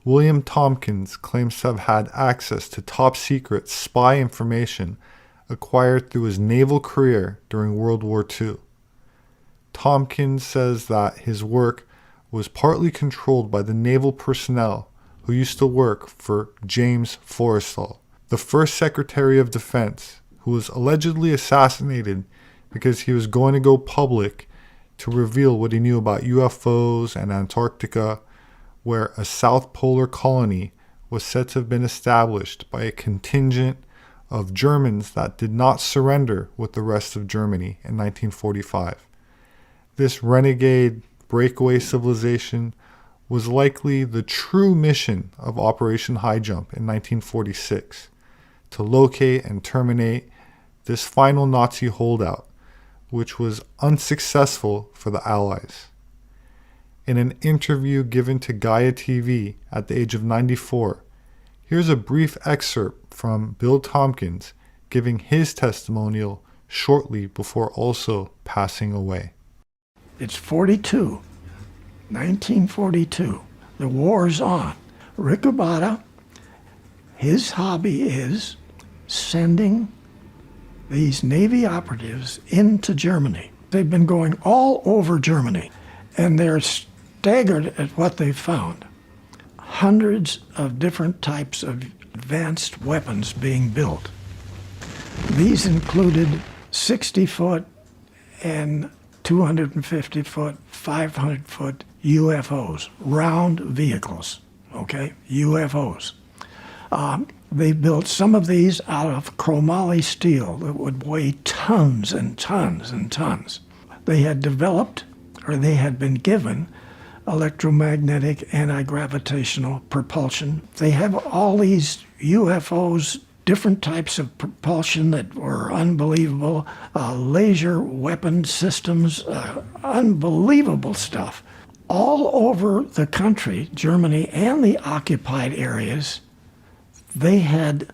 William Thompkins claims to have had access to top-secret spy information acquired through his naval career during World War II. Thompkins says that his work was partly controlled by the naval personnel who used to work for James Forrestal, the first Secretary of Defense, who was allegedly assassinated because he was going to go public to reveal what he knew about UFOs and Antarctica, where a South Polar colony was said to have been established by a contingent of Germans that did not surrender with the rest of Germany in 1945. This renegade breakaway civilization was likely the true mission of Operation High Jump in 1946, to locate and terminate this final Nazi holdout, which was unsuccessful for the Allies. In an interview given to Gaia TV at the age of 94, here's a brief excerpt from Bill Thompkins giving his testimonial shortly before also passing away. It's 1942. The war's on. Rick Abada, his hobby is sending these Navy operatives into Germany. They've been going all over Germany, and they're staggered at what they've found. Hundreds of different types of advanced weapons being built. These included 60-foot and 250-foot, 500-foot UFOs, round vehicles, okay, UFOs. They built some of these out of chromoly steel that would weigh tons and tons and tons. They had developed, or they had been given, electromagnetic anti-gravitational propulsion. They have all these UFOs, different types of propulsion that were unbelievable, laser weapon systems, unbelievable stuff. All over the country, Germany and the occupied areas, they had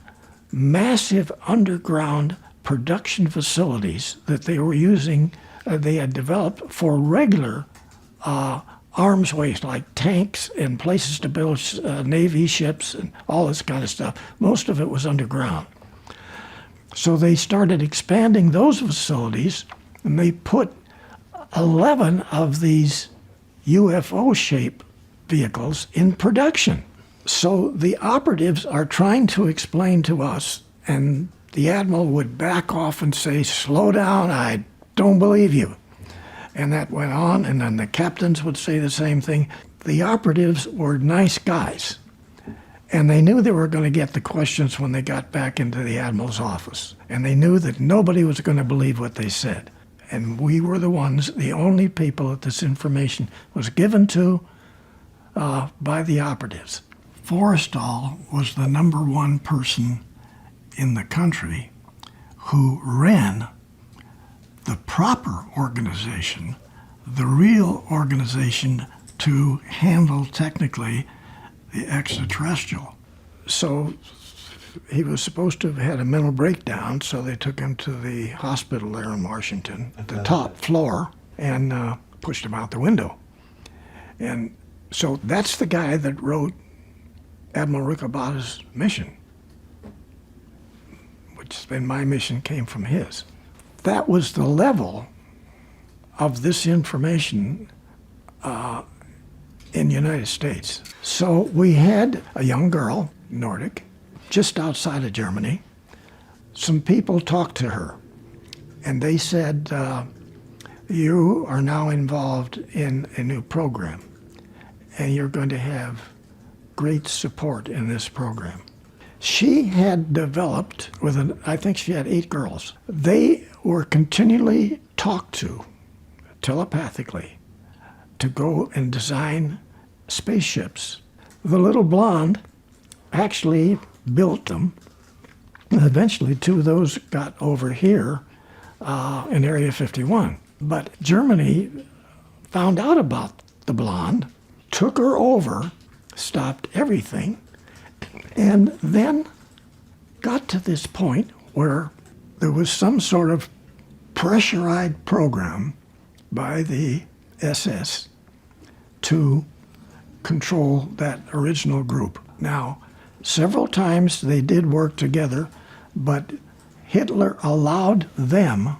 massive underground production facilities that they were using, they had developed for regular arms waste, like tanks and places to build Navy ships and all this kind of stuff. Most of it was underground. So they started expanding those facilities, and they put 11 of these UFO-shaped vehicles in production. So the operatives are trying to explain to us, and the admiral would back off and say, "Slow down, I don't believe you." And that went on, and then the captains would say the same thing. The operatives were nice guys, and they knew they were going to get the questions when they got back into the admiral's office. And they knew that nobody was going to believe what they said. And we were the ones, the only people that this information was given to by the operatives. Forrestal was the #1 person in the country who ran the proper organization, the real organization to handle technically the extraterrestrial. So he was supposed to have had a mental breakdown, so they took him to the hospital there in Washington, at the top floor, and pushed him out the window. And so that's the guy that wrote Admiral Rick Abada's mission, which then my mission came from his. That was the level of this information in the United States. So we had a young girl, Nordic, just outside of Germany. Some people talked to her, and they said, "You are now involved in a new program, and you're going to have great support in this program." She had developed, I think she had 8 girls. They were continually talked to telepathically to go and design spaceships. The little blonde actually built them. Eventually, 2 of those got over here in Area 51. But Germany found out about the blonde, took her over, stopped everything, and then got to this point where there was some sort of pressurized program by the SS to control that original group. Now, several times they did work together, but Hitler allowed them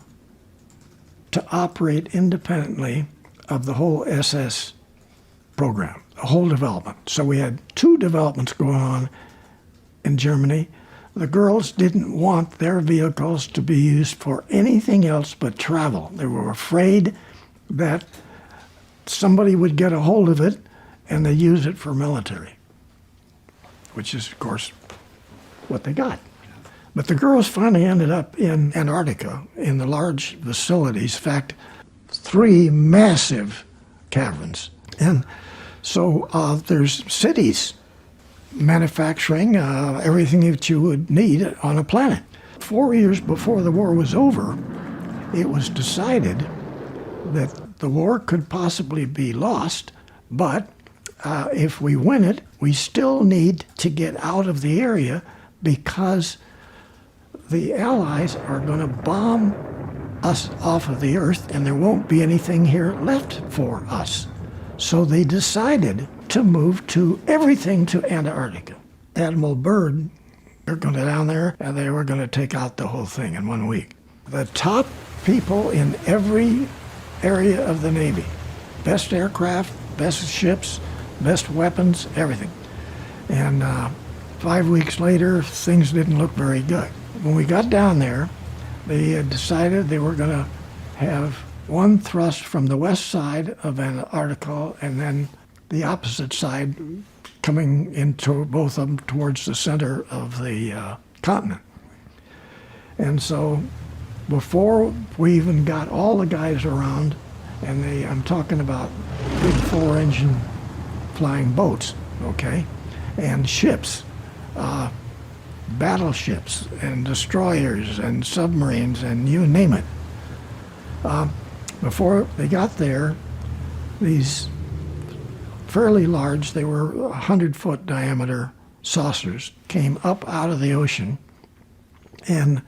to operate independently of the whole SS program, the whole development. So we had two developments going on in Germany. The girls didn't want their vehicles to be used for anything else but travel. They were afraid that somebody would get a hold of it and they use it for military, which is, of course, what they got. But the girls finally ended up in Antarctica in the large facilities. In fact, 3 massive caverns. And so there's cities manufacturing everything that you would need on a planet. 4 years before the war was over, it was decided that the war could possibly be lost, but if we win it, we still need to get out of the area because the Allies are going to bomb us off of the Earth and there won't be anything here left for us. So they decided to move everything to Antarctica. Admiral Byrd, they're going down there and they were going to take out the whole thing in 1 week. The top people in every area of the Navy, best aircraft, best ships, best weapons, everything. And 5 weeks later, things didn't look very good. When we got down there, they had decided they were going to have one thrust from the west side of Antarctica and then the opposite side coming into both of them towards the center of the continent. And so before we even got all the guys around, and I'm talking about big 4-engine flying boats, okay, and ships, battleships and destroyers and submarines and you name it. Before they got there, these fairly large, they were 100-foot diameter saucers, came up out of the ocean and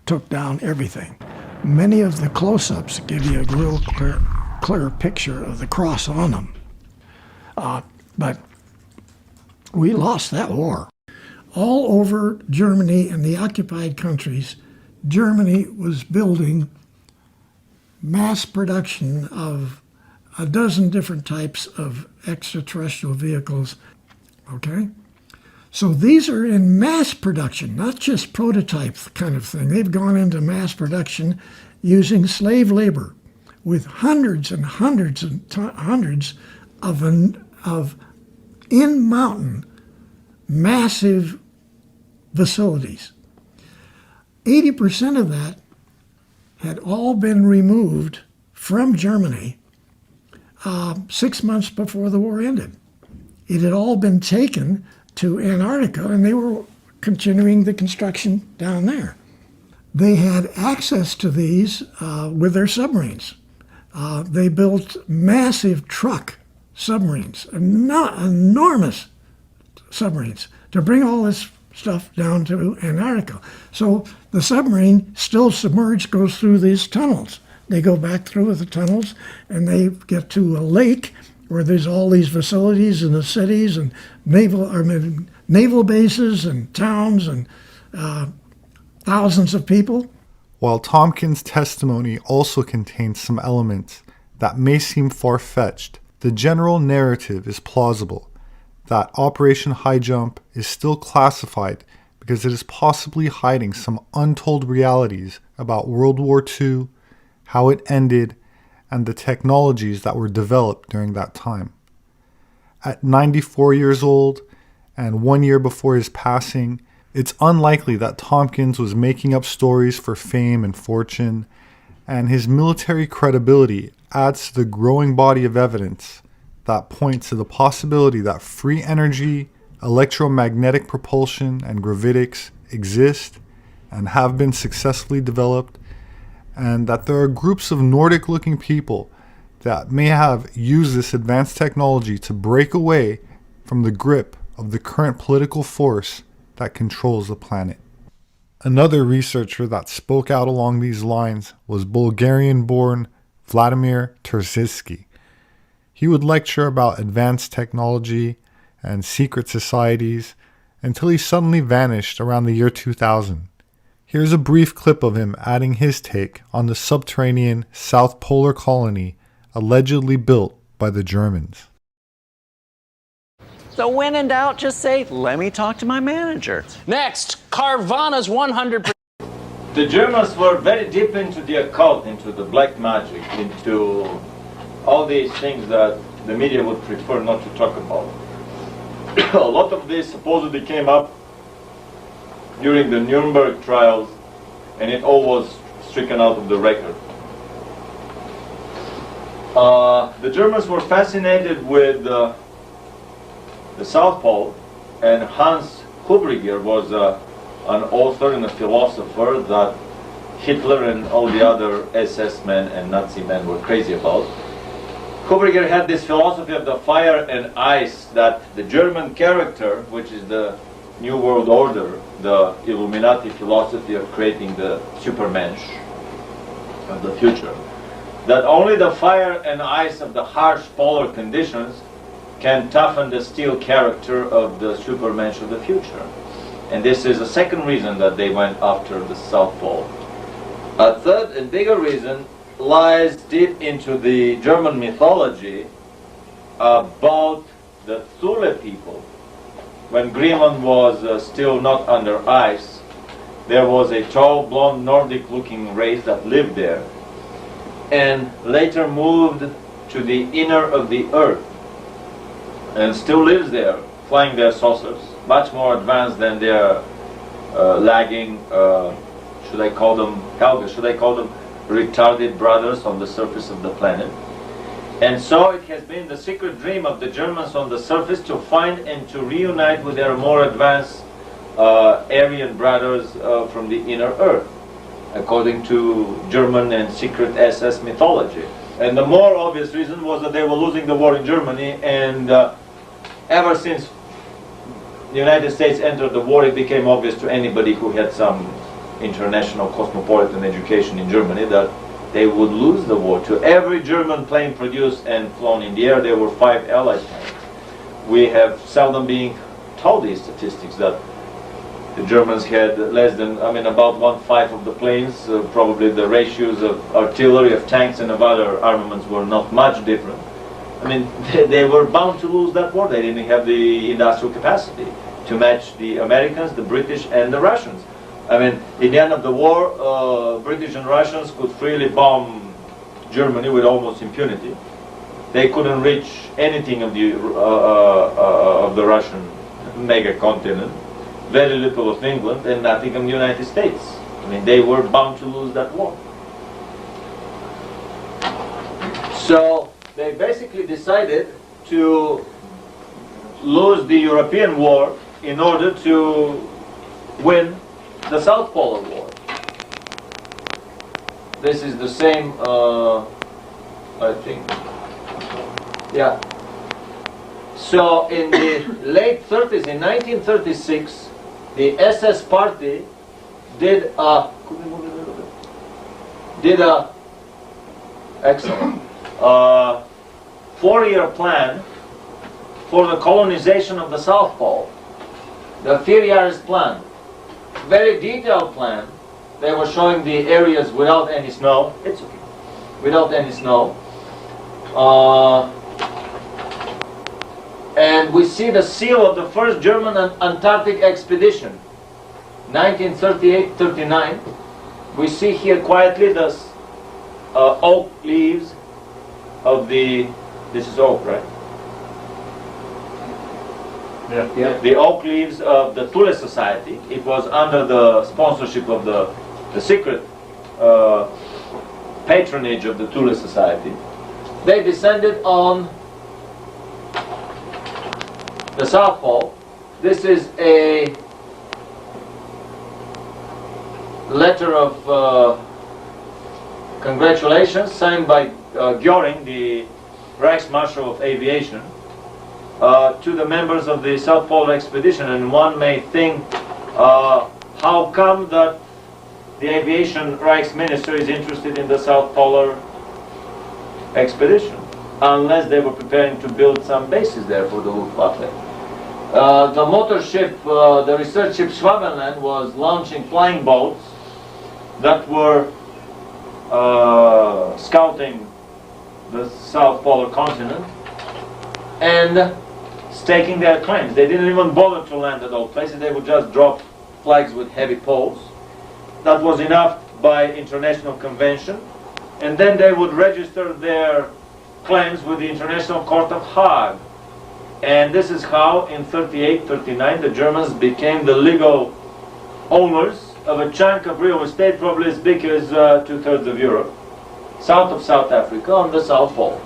took down everything. Many of the close-ups give you a real clear picture of the cross on them. But we lost that war. All over Germany and the occupied countries, Germany was building mass production of a dozen different types of extraterrestrial vehicles, okay? So these are in mass production, not just prototype kind of thing. They've gone into mass production using slave labor with hundreds and hundreds and hundreds of in-mountain massive facilities. 80% of that had all been removed from Germany 6 months before the war ended. It had all been taken to Antarctica, and they were continuing the construction down there. They had access to these with their submarines. They built massive truck submarines, enormous submarines, to bring all this stuff down to Antarctica. So the submarine, still submerged, goes through these tunnels. They go back through the tunnels and they get to a lake where there's all these facilities and the cities and naval bases and towns and thousands of people. While Thompkins' testimony also contains some elements that may seem far-fetched, the general narrative is plausible, that Operation High Jump is still classified because it is possibly hiding some untold realities about World War II, how it ended, and the technologies that were developed during that time. At 94 years old, and 1 year before his passing, it's unlikely that Thompkins was making up stories for fame and fortune, and his military credibility adds to the growing body of evidence that points to the possibility that free energy, electromagnetic propulsion, and gravitics exist and have been successfully developed, and that there are groups of Nordic-looking people that may have used this advanced technology to break away from the grip of the current political force that controls the planet. Another researcher that spoke out along these lines was Bulgarian-born Vladimir Terziski. He would lecture about advanced technology and secret societies until he suddenly vanished around the year 2000. Here's a brief clip of him adding his take on the subterranean South Polar colony allegedly built by the Germans. So when in doubt, just say, let me talk to my manager. Next, Carvana's 100%. The Germans were very deep into the occult, into the black magic, into all these things that the media would prefer not to talk about. A lot of this supposedly came up during the Nuremberg trials, and it all was stricken out of the record. The Germans were fascinated with the South Pole, and Hans Hubriger was an author and a philosopher that Hitler and all the other SS men and Nazi men were crazy about. Hubriger had this philosophy of the fire and ice, that the German character, which is the New World Order, the Illuminati philosophy of creating the supermensch of the future, that only the fire and ice of the harsh polar conditions can toughen the steel character of the supermensch of the future. And this is a second reason that they went after the South Pole. A third and bigger reason lies deep into the German mythology about the Thule people. When Greenland was still not under ice, there was a tall, blonde, Nordic-looking race that lived there, and later moved to the inner of the earth, and still lives there, flying their saucers, much more advanced than their lagging, should I call them, Helga, should I call them retarded brothers on the surface of the planet. And so it has been the secret dream of the Germans on the surface to find and to reunite with their more advanced Aryan brothers from the inner earth, according to German and secret SS mythology. And the more obvious reason was that they were losing the war in Germany, and ever since the United States entered the war, it became obvious to anybody who had some international cosmopolitan education in Germany that they would lose the war. To every German plane produced and flown in the air, there were 5 Allied planes. We have seldom been told these statistics, that the Germans had less than, about 1/5 of the planes. Probably the ratios of artillery, of tanks, and of other armaments were not much different. They were bound to lose that war. They didn't have the industrial capacity to match the Americans, the British, and the Russians. In the end of the war, British and Russians could freely bomb Germany with almost impunity. They couldn't reach anything of the Russian mega continent, very little of England, and nothing of the United States. They were bound to lose that war. So they basically decided to lose the European war in order to win the South Polar War. This is the same, I think. Yeah. So in the late 30s, in 1936, the SS party did a excellent 4-year plan for the colonization of the South Pole. The 4-year plan. Very detailed plan. They were showing the areas without any snow. It's okay. Without any snow. And we see the seal of the first German Antarctic expedition, 1938-39. We see here quietly the oak leaves of the, this is oak, right? Yeah. The oak leaves of the Thule Society. It was under the sponsorship of the secret patronage of the Thule Society. They descended on the South Pole. This is a letter of congratulations signed by Göring, the Reichsmarshal of Aviation, to the members of the South Polar expedition. And one may think, how come that the aviation Reichsminister is interested in the South Polar expedition? unless they were preparing to build some bases there for the Luftwaffe. The motor ship, the research ship Schwabenland was launching flying boats that were scouting the South Polar continent and staking their claims. They didn't even bother to land at all places. They would just drop flags with heavy poles. That was enough by international convention. And then they would register their claims with the International Court of Hague. And this is how, in 38, 39, the Germans became the legal owners of a chunk of real estate, probably as big as 2/3 of Europe, south of South Africa, on the South Pole.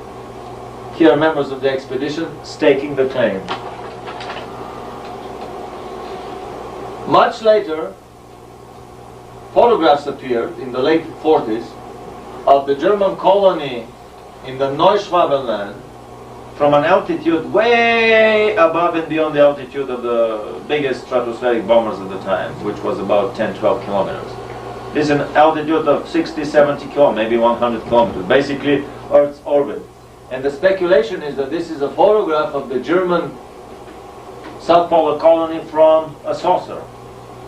Here, members of the expedition staking the claim. Much later, photographs appeared in the late 40s of the German colony in the Neuschwabenland from an altitude way above and beyond the altitude of the biggest stratospheric bombers at the time, which was about 10-12 kilometers. This is an altitude of 60, 70 kilometers, maybe 100 kilometers, basically Earth's orbit. And the speculation is that this is a photograph of the German South Polar colony from a saucer.